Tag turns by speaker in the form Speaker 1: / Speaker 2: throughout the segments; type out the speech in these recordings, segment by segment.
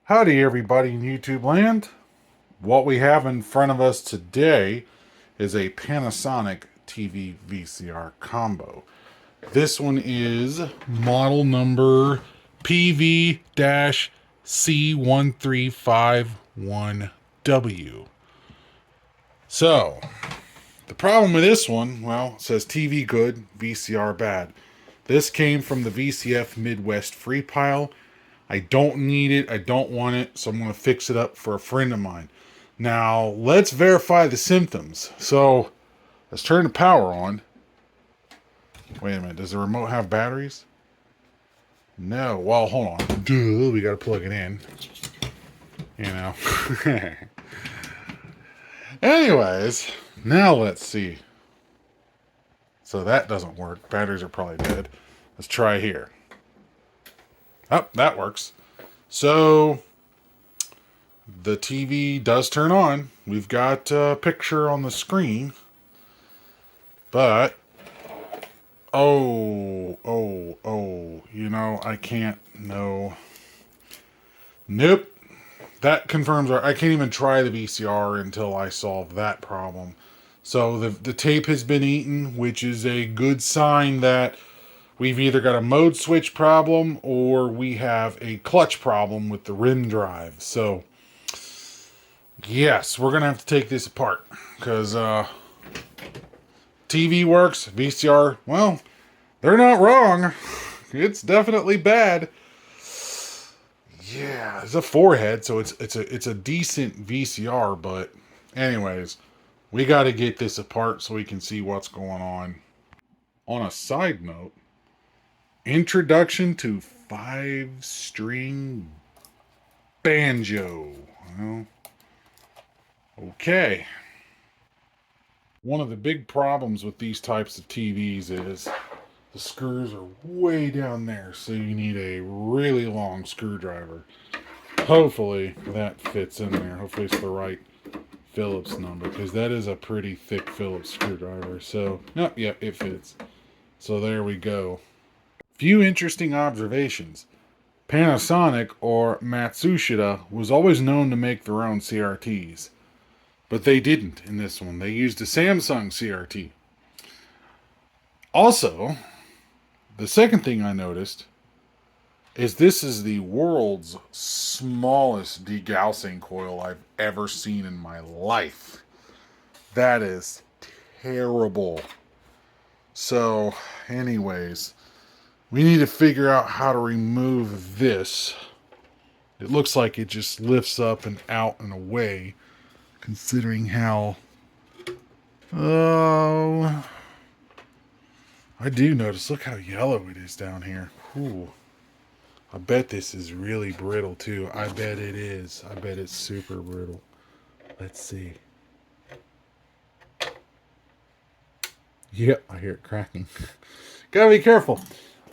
Speaker 1: Howdy everybody in YouTube land. What we have in front of us today is a Panasonic TV VCR Combo. This one is model number PV-C1351W. So, the problem with this one, well, it says TV good, VCR bad. This came from the VCF Midwest free pile. I don't need it. I don't want it. So I'm going to fix it up for a friend of mine. Now, let's verify the symptoms. So, let's turn the power on. Wait a minute. Does the remote have batteries? No. Well, hold on. Duh, we got to plug it in. You know. Anyways, now let's see. So that doesn't work. Batteries are probably dead. Let's try here. Oh, that works. So, the TV does turn on. We've got a picture on the screen. But, oh, you know, I can't, no. Nope. That confirms I can't even try the VCR until I solve that problem. So, the tape has been eaten, which is a good sign that we've either got a mode switch problem or we have a clutch problem with the rim drive. So, yes, we're going to have to take this apart because TV works, VCR, well, they're not wrong. It's definitely bad. Yeah, it's a forehead, so it's a decent VCR, but anyways, we got to get this apart so we can see what's going on. On a side note, introduction to 5-string banjo. Well, okay. One of the big problems with these types of TVs is the screws are way down there, so you need a really long screwdriver. Hopefully that fits in there. Hopefully it's the right Phillips number, because that is a pretty thick Phillips screwdriver. So, no, yeah, it fits. So there we go. Few interesting observations. Panasonic, or Matsushita, was always known to make their own CRTs. But they didn't in this one. They used a Samsung CRT. Also, the second thing I noticed is this is the world's smallest degaussing coil I've ever seen in my life. That is terrible. So, anyways, we need to figure out how to remove this. It looks like it just lifts up and out and away, considering how... Oh... I do notice, look how yellow it is down here. Ooh. I bet this is really brittle too. I bet it is. I bet it's super brittle. Let's see. Yep, I hear it cracking. Gotta be careful.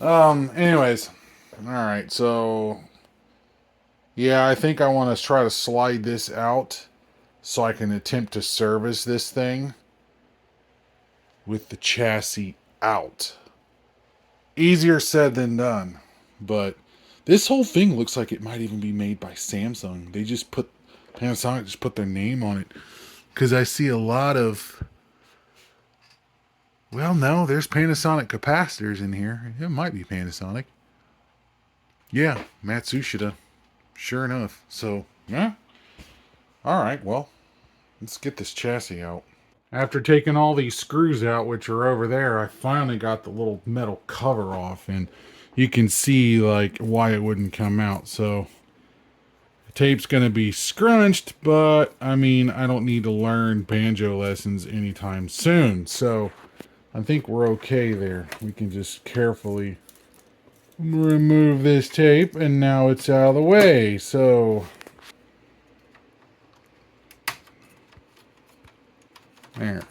Speaker 1: Anyways. Alright, so... Yeah, I think I want to try to slide this out so I can attempt to service this thing with the chassis out. Easier said than done. But this whole thing looks like it might even be made by Samsung. They just put... Panasonic just put their name on it. Because I see a lot of... Well, no, there's Panasonic capacitors in here. It might be Panasonic. Yeah, Matsushita. Sure enough. So, yeah. Alright, well, let's get this chassis out. After taking all these screws out, which are over there, I finally got the little metal cover off, and you can see, like, why it wouldn't come out. So, the tape's going to be scrunched, but, I mean, I don't need to learn banjo lessons anytime soon. So, I think we're okay there. We can just carefully remove this tape, and now it's out of the way. So, there.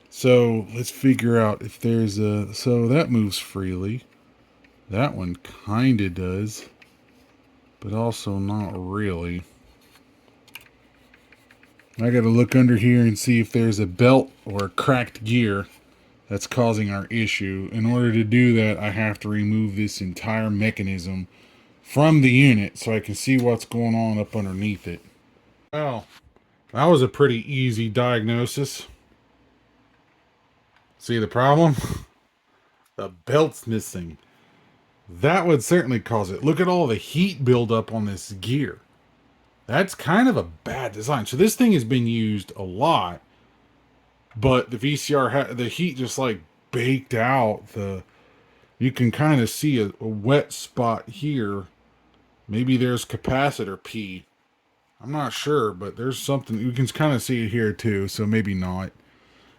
Speaker 1: So let's figure out if there's a... So that moves freely. That one kind of does, but also not really. I got to look under here and see if there's a belt or a cracked gear that's causing our issue. In order to do that, I have to remove this entire mechanism from the unit so I can see what's going on up underneath it. Well, that was a pretty easy diagnosis. See the problem? The belt's missing. That would certainly cause it. Look at all the heat buildup on this gear. That's kind of a bad design. So this thing has been used a lot, but the VCR, the heat just like baked out. You can kind of see a wet spot here. Maybe there's capacitor P. I'm not sure, but there's something. You can kind of see it here too, so maybe not.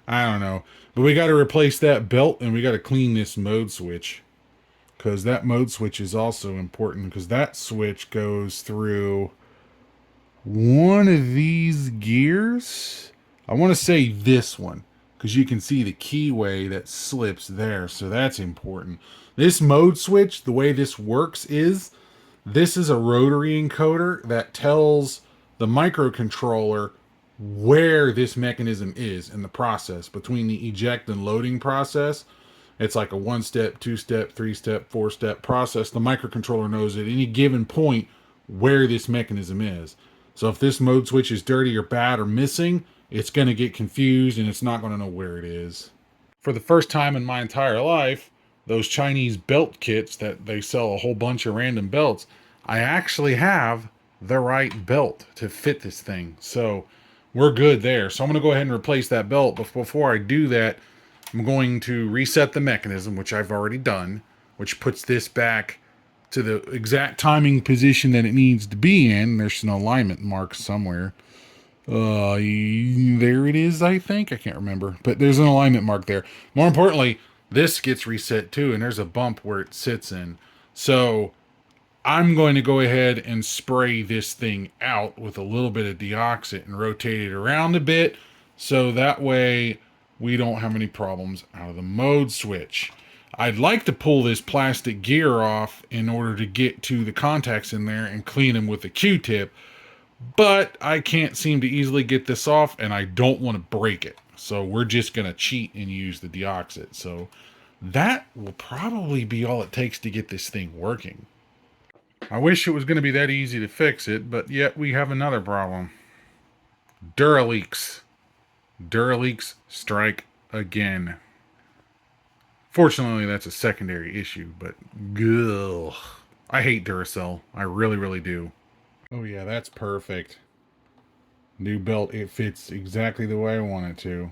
Speaker 1: I don't know. But we got to replace that belt, and we got to clean this mode switch. Because that mode switch is also important, because that switch goes through one of these gears. I want to say this one, because you can see the keyway that slips there, so that's important. This mode switch, the way this works is, this is a rotary encoder that tells the microcontroller where this mechanism is in the process between the eject and loading process. It's like a 1-step, 2-step, 3-step, 4-step process. The microcontroller knows at any given point where this mechanism is. So if this mode switch is dirty or bad or missing, it's going to get confused and it's not going to know where it is. For the first time in my entire life, those Chinese belt kits that they sell a whole bunch of random belts, I actually have the right belt to fit this thing. So we're good there. So I'm going to go ahead and replace that belt. But before I do that, I'm going to reset the mechanism, which I've already done, which puts this back to the exact timing position that it needs to be in. There's an alignment mark somewhere. There it is, I think. I can't remember. But there's an alignment mark there. More importantly, this gets reset too, and there's a bump where it sits in. So I'm going to go ahead and spray this thing out with a little bit of deoxit and rotate it around a bit, so that way we don't have any problems out of the mode switch. I'd like to pull this plastic gear off in order to get to the contacts in there and clean them with a Q-tip, but I can't seem to easily get this off, and I don't want to break it. So we're just going to cheat and use the deoxit. So that will probably be all it takes to get this thing working. I wish it was going to be that easy to fix it, but yet we have another problem. Duraleaks. Duraleaks strike again. Fortunately, that's a secondary issue, but ugh, I hate Duracell. I really, really do. Oh yeah, that's perfect. New belt, it fits exactly the way I want it to.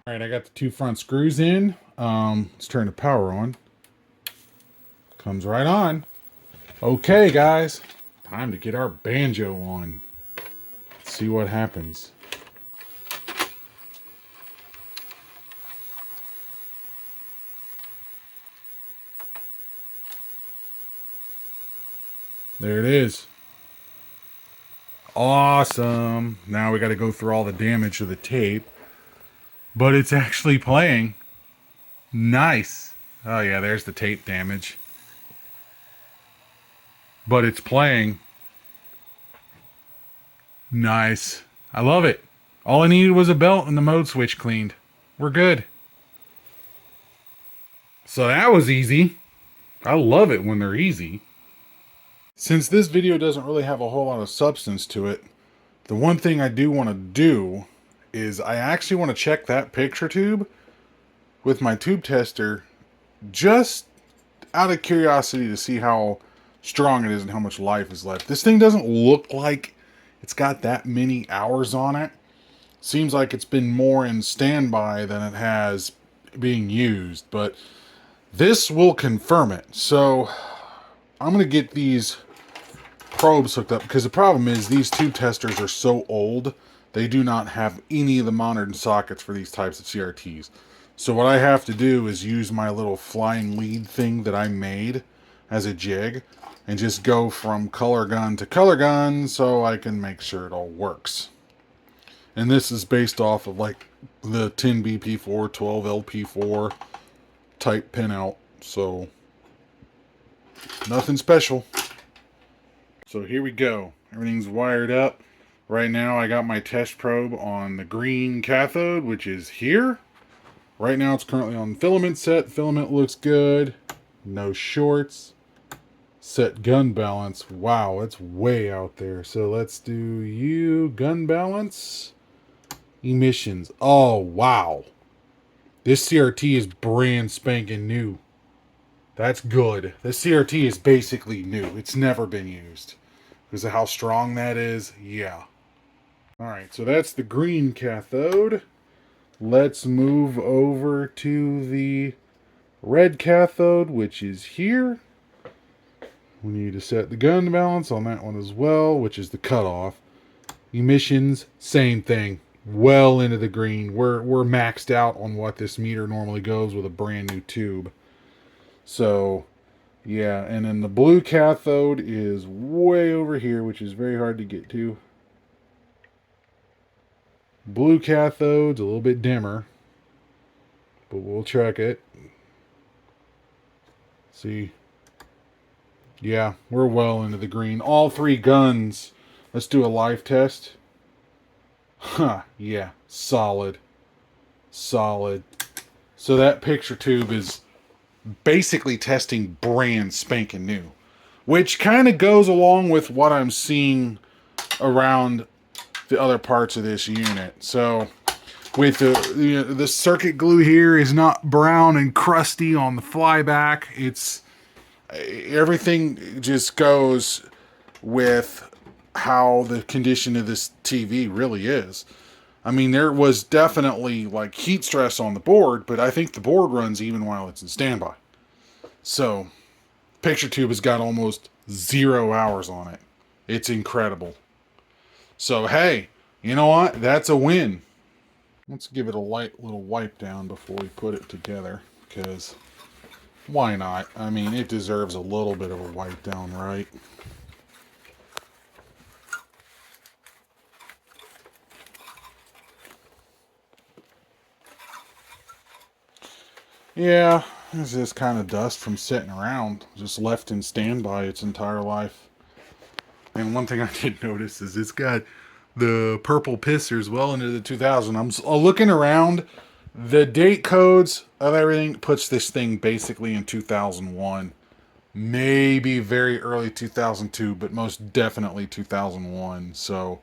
Speaker 1: Alright, I got the 2 front screws in. Let's turn the power on. Comes right on. Okay, guys. Time to get our banjo on. Let's see what happens. There it is. Awesome. Now we got to go through all the damage to the tape. But it's actually playing. Nice. Oh yeah, there's the tape damage. But it's playing. Nice. I love it. All I needed was a belt and the mode switch cleaned. We're good. So that was easy. I love it when they're easy. Since this video doesn't really have a whole lot of substance to it, the one thing I do want to do is I actually want to check that picture tube with my tube tester just out of curiosity to see how strong it is and how much life is left. This thing doesn't look like it's got that many hours on it. Seems like it's been more in standby than it has being used, but this will confirm it. So I'm going to get these probes hooked up, because the problem is these tube testers are so old, they do not have any of the modern sockets for these types of CRTs. So what I have to do is use my little flying lead thing that I made as a jig and just go from color gun to color gun so I can make sure it all works. And this is based off of like the 10BP4, 12LP4 type pinout, so nothing special. So here we go. Everything's wired up. Right now I got my test probe on the green cathode, which is here. Right now it's currently on filament set. Filament looks good. No shorts. Set gun balance. Wow, it's way out there. So let's do you. Gun balance. Emissions. Oh, wow. This CRT is brand spanking new. That's good. This CRT is basically new. It's never been used. Because of how strong that is. Yeah. Alright, so that's the green cathode. Let's move over to the red cathode, which is here. We need to set the gun balance on that one as well, which is the cutoff. Emissions, same thing. Well into the green. We're maxed out on what this meter normally goes with a brand new tube. So, yeah, and then the blue cathode is way over here, which is very hard to get to. Blue cathode's a little bit dimmer, but we'll check it. See, yeah, we're well into the green. All three guns. Let's do a live test. Huh, yeah, solid. Solid. So that picture tube is basically testing brand spanking new, which kind of goes along with what I'm seeing around the other parts of this unit. So with the circuit glue here is not brown and crusty on the flyback. It's everything just goes with how the condition of this TV really is. I mean, there was definitely like heat stress on the board, but I think the board runs even while it's in standby. So, picture tube has got almost 0 hours on it. It's incredible. So, hey, you know what? That's a win. Let's give it a light little wipe down before we put it together, because why not? I mean, it deserves a little bit of a wipe down, right? Yeah, it's just kind of dust from sitting around, just left in standby its entire life. And one thing I did notice is it's got the purple pissers well into the 2000. I'm looking around. The date codes of everything puts this thing basically in 2001. Maybe very early 2002, but most definitely 2001. So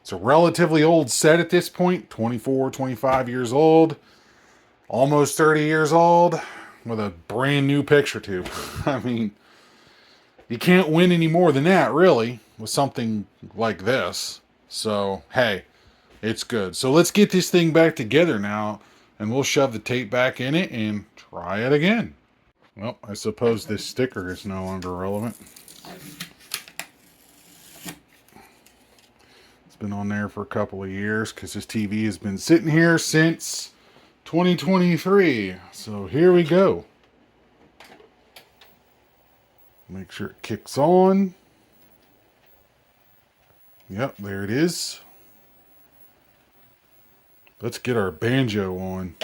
Speaker 1: it's a relatively old set at this point. 24, 25 years old. Almost 30 years old. With a brand new picture tube. I mean, you can't win any more than that, really, with something like this. So, hey, it's good. So let's get this thing back together now, and we'll shove the tape back in it and try it again. Well, I suppose this sticker is no longer relevant. It's been on there for a couple of years because this TV has been sitting here since 2023. So here we go. Make sure it kicks on. Yep, there it is. Let's get our banjo on.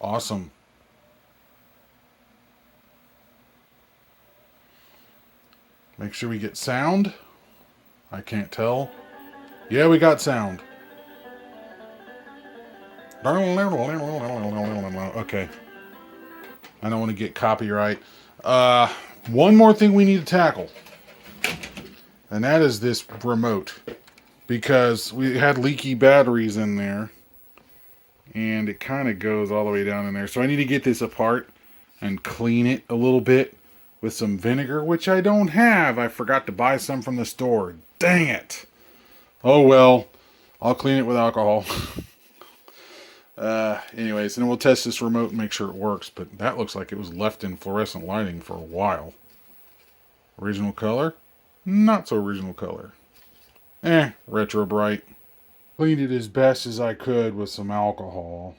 Speaker 1: Awesome. Make sure we get sound. I can't tell. Yeah, we got sound. Okay. I don't want to get copyright. One more thing we need to tackle. And that is this remote. Because we had leaky batteries in there. And it kind of goes all the way down in there. So I need to get this apart and clean it a little bit with some vinegar, which I don't have. I forgot to buy some from the store. Dang it. Oh well. I'll clean it with alcohol. Anyways, and we'll test this remote and make sure it works. But that looks like it was left in fluorescent lighting for a while. Original color? Not so original color. Retro bright. Cleaned it as best as I could with some alcohol.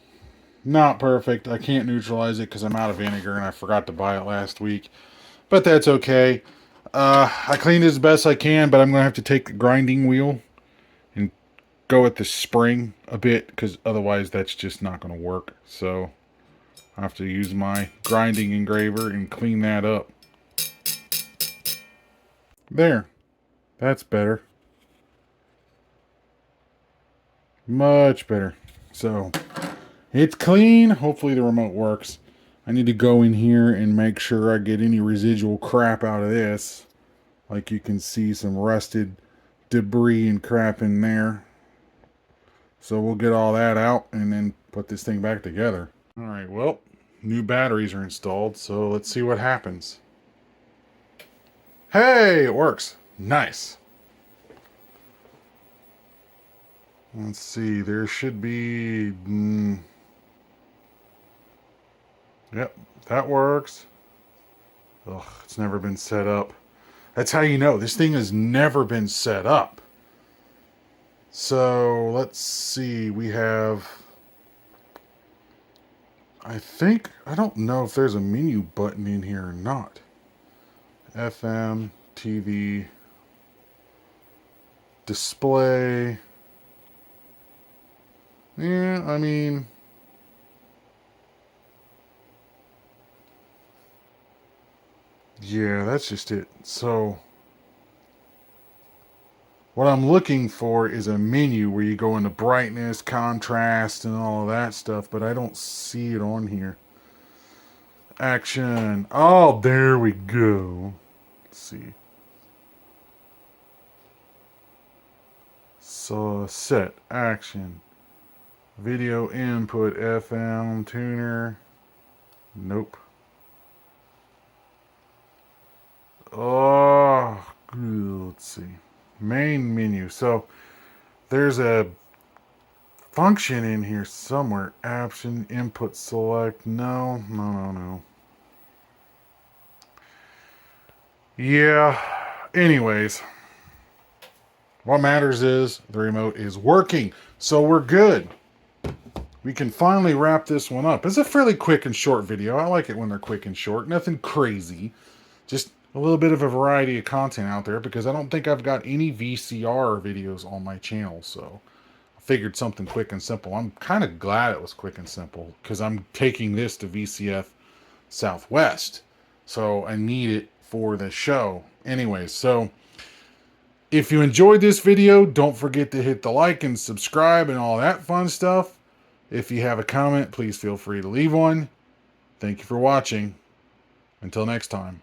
Speaker 1: Not perfect. I can't neutralize it because I'm out of vinegar and I forgot to buy it last week. But that's okay. I cleaned it as best I can, but I'm going to have to take the grinding wheel and go at the spring a bit because otherwise that's just not going to work. So I have to use my grinding engraver and clean that up. There. That's better. Much better. So, it's clean. Hopefully the remote works. I need to go in here and make sure I get any residual crap out of this. Like you can see some rusted debris and crap in there. So we'll get all that out and then put this thing back together. Alright, well, new batteries are installed, so let's see what happens. Hey, it works. Nice. Let's see, there should be... Yep, that works. Ugh, it's never been set up. That's how you know. This thing has never been set up. So, let's see. We have... I don't know if there's a menu button in here or not. FM, TV, display. Yeah, I mean... Yeah, that's just it. So, what I'm looking for is a menu where you go into brightness, contrast, and all of that stuff, but I don't see it on here. Action. Oh, there we go. Let's see. So, set. Action. Video input. FM. Tuner. Nope. Oh, let's see. Main menu. So, there's a function in here somewhere. Option, input, select. No. Yeah. Anyways. What matters is the remote is working. So we're good. We can finally wrap this one up. It's a fairly quick and short video. I like it when they're quick and short. Nothing crazy. Just a little bit of a variety of content out there because I don't think I've got any VCR videos on my channel. So I figured something quick and simple. I'm kind of glad it was quick and simple because I'm taking this to VCF Southwest. So I need it for the show. Anyways, so if you enjoyed this video, don't forget to hit the like and subscribe and all that fun stuff. If you have a comment, please feel free to leave one. Thank you for watching. Until next time.